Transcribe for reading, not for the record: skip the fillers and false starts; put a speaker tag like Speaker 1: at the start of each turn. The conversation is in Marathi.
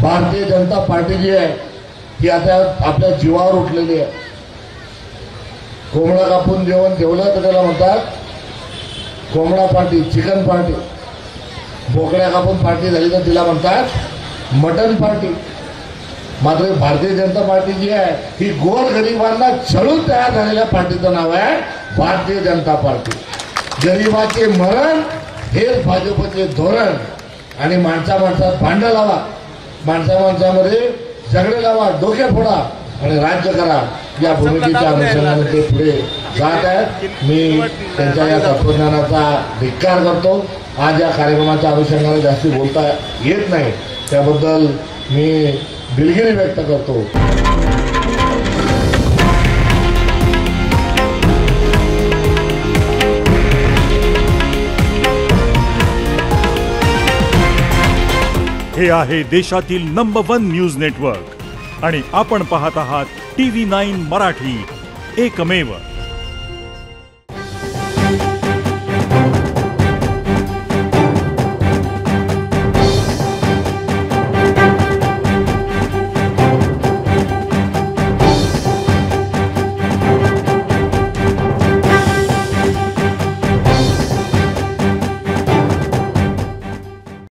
Speaker 1: भारतीय जनता पार्टी जी आहे ती आता आपल्या जीवावर उठलेली आहे। कोंबडा कापून जेवण ठेवलं तर त्याला म्हणतात कोंबडा पार्टी, चिकन पार्टी। बोकड्या कापून पार्टी झाली तर तिला म्हणतात मटन पार्टी। मात्र भारतीय जनता पार्टी जी आहे ही गोरगरिबांना छळून तयार झालेल्या पार्टीचं नाव आहे भारतीय जनता पार्टी। गरिबाचे मरण हेच भाजपचे धोरण आणि माणसा माणसात भांडण लावा, माणसा माणसामध्ये झगडे लावा, डोके फोडा आणि राज्य करा या भूमिकेच्या अनुषंगाने ते पुढे जात आहेत। मी त्यांच्या या तत्वज्ञानाचा धिक्कार करतो। आज या कार्यक्रमाच्या अनुषंगाने जास्ती बोलता येत नाही, त्याबद्दल मी दिलगिरी व्यक्त करतो।
Speaker 2: हे आहे देशातील नंबर 1 न्यूज नेटवर्क आणि आपण पाहत आहात TV9 मराठी, एकमेव।